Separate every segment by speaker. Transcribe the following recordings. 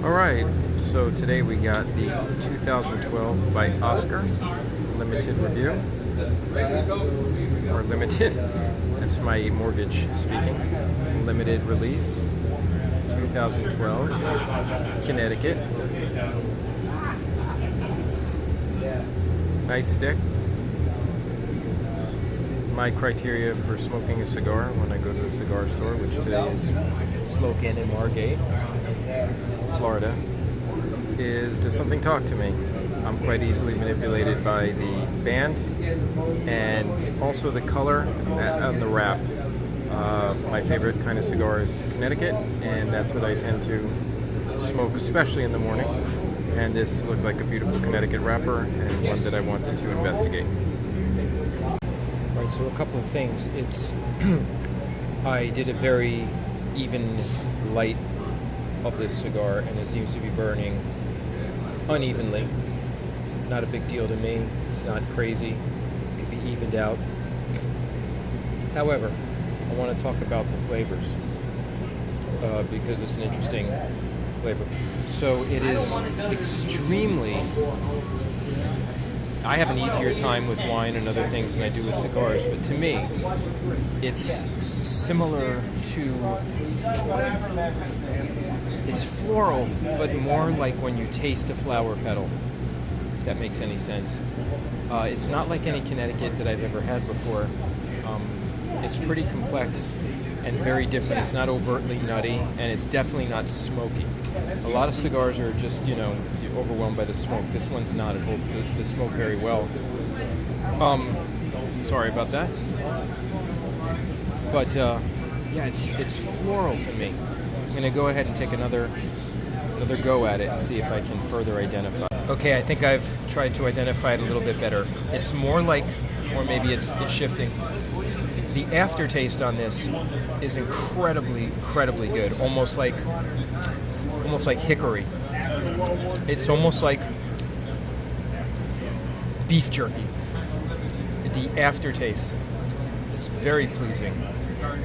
Speaker 1: Alright, so today we got the 2012 by Oscar limited review. Or limited, that's my mortgage speaking. Limited release, 2012, Connecticut. Nice stick. My criteria for smoking a cigar when I go to the cigar store, which today is Smoke Inn in Margate, Florida, is does something talk to me? I'm quite easily manipulated by the band and also the color on the wrap. My favorite kind of cigar is Connecticut, and that's what I tend to smoke, especially in the morning. And this looked like a beautiful Connecticut wrapper and one that I wanted to investigate. Right, so a couple of things. It's I did a very even light of this cigar, and it seems to be burning unevenly. Not a big deal to me. It's not crazy. It could be evened out. However, I want to talk about the flavors because it's an interesting flavor. So it is extremely... I have an easier time with wine and other things than I do with cigars, but to me, it's similar to... It's floral, but more like when you taste a flower petal, if that makes any sense. It's not like any Connecticut that I've ever had before. It's pretty complex and very different. It's not overtly nutty, and it's definitely not smoky. A lot of cigars are just, you know, overwhelmed by the smoke. This one's not. It holds the smoke very well. Sorry about that. But yeah, it's floral to me. I'm going to go ahead and take another go at it and see if I can further identify. Okay, I think I've tried to identify it a little bit better. It's more like, or maybe it's shifting. The aftertaste on this is incredibly good. Almost like hickory. It's almost like beef jerky. The aftertaste, it's very pleasing.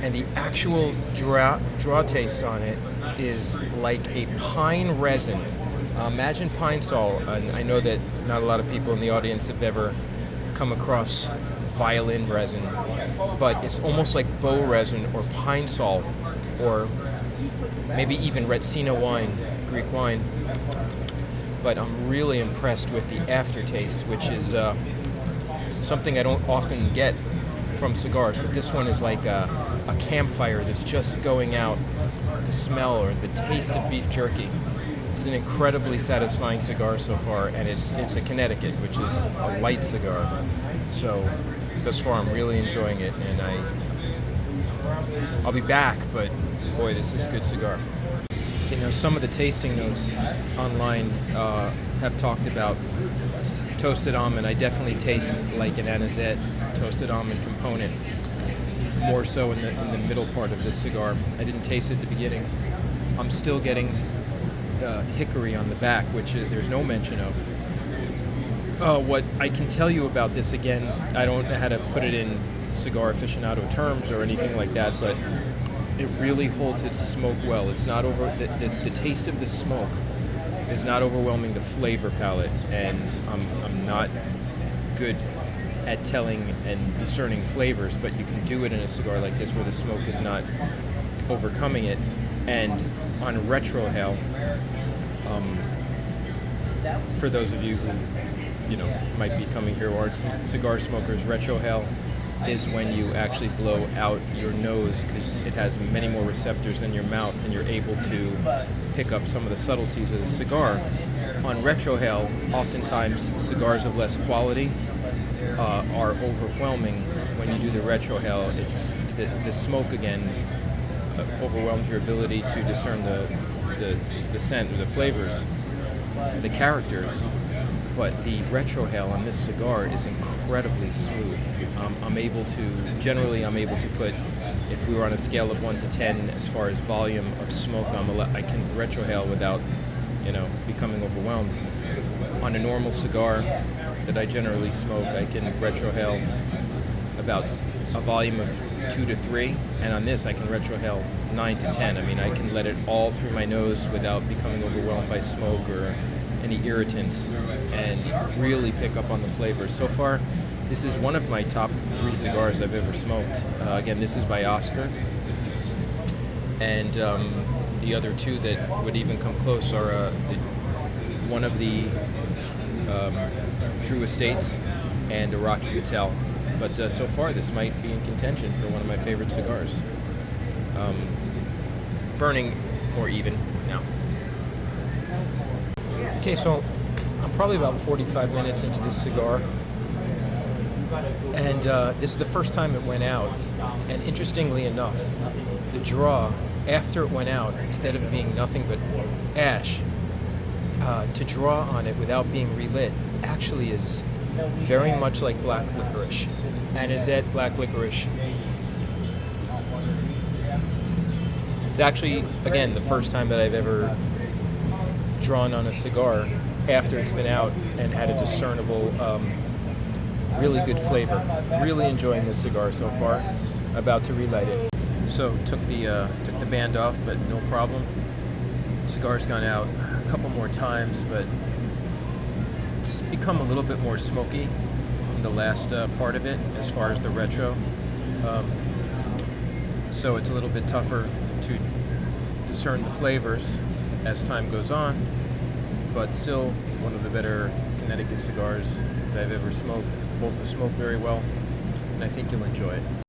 Speaker 1: And the actual draw taste on it is like a pine resin. Imagine pine sol. I know that not a lot of people in the audience have ever come across violin resin, but it's almost like bow resin or pine sol, or maybe even Retsina wine, Greek wine. But I'm really impressed with the aftertaste, which is something I don't often get from cigars, but this one is like a campfire that's just going out. The smell or the taste of beef jerky. It's an incredibly satisfying cigar so far, and it's a Connecticut, which is a light cigar. So thus far I'm really enjoying it, and I'll be back, but boy, this is a good cigar. You know, some of the tasting notes online have talked about toasted almond. I definitely taste like an anisette toasted almond component, more so in the middle part of this cigar. I didn't taste it at the beginning. I'm still getting hickory on the back, which there's no mention of. What I can tell you about this, again, I don't know how to put it in cigar aficionado terms or anything like that, but it really holds its smoke well. It's not over the taste of the smoke is not overwhelming the flavor palette, and I'm not good at telling and discerning flavors, but you can do it in a cigar like this where the smoke is not overcoming it. And on retrohale, for those of you who might be coming here who aren't cigar smokers, retrohale is when you actually blow out your nose, because it has many more receptors than your mouth, and you're able to pick up some of the subtleties of the cigar. On retrohale, oftentimes cigars of less quality are overwhelming. When you do the retrohale, it's the smoke again overwhelms your ability to discern the scent or the flavors, the characters. But the retrohale on this cigar is incredibly smooth. I'm able to put, if we were on a scale of 1 to 10 as far as volume of smoke, I can retrohale without becoming overwhelmed. On a normal cigar that I generally smoke, I can retrohale about a volume of 2 to 3, and on this I can retrohale 9 to 10. I mean, I can let it all through my nose without becoming overwhelmed by smoke or any irritants, and really pick up on the flavors. So far, this is one of my top 3 cigars I've ever smoked. Again, this is by Oscar, and the other 2 that would even come close are one of the Drew Estates and a Rocky Patel. But so far, this might be in contention for one of my favorite cigars. Burning more even now. Okay, so I'm probably about 45 minutes into this cigar, and this is the first time it went out. And interestingly enough, the draw after it went out, instead of being nothing but ash, to draw on it without being relit actually is very much like black licorice. And is that black licorice? It's actually, again, the first time that I've ever drawn on a cigar after it's been out and had a discernible, really good flavor. Really enjoying this cigar so far. About to relight it. So took the band off, but no problem. Cigar's gone out a couple more times, but it's become a little bit more smoky in the last part of it as far as the retro. So it's a little bit tougher to discern the flavors as time goes on, but still one of the better Connecticut cigars that I've ever smoked. Both have smoked very well, and I think you'll enjoy it.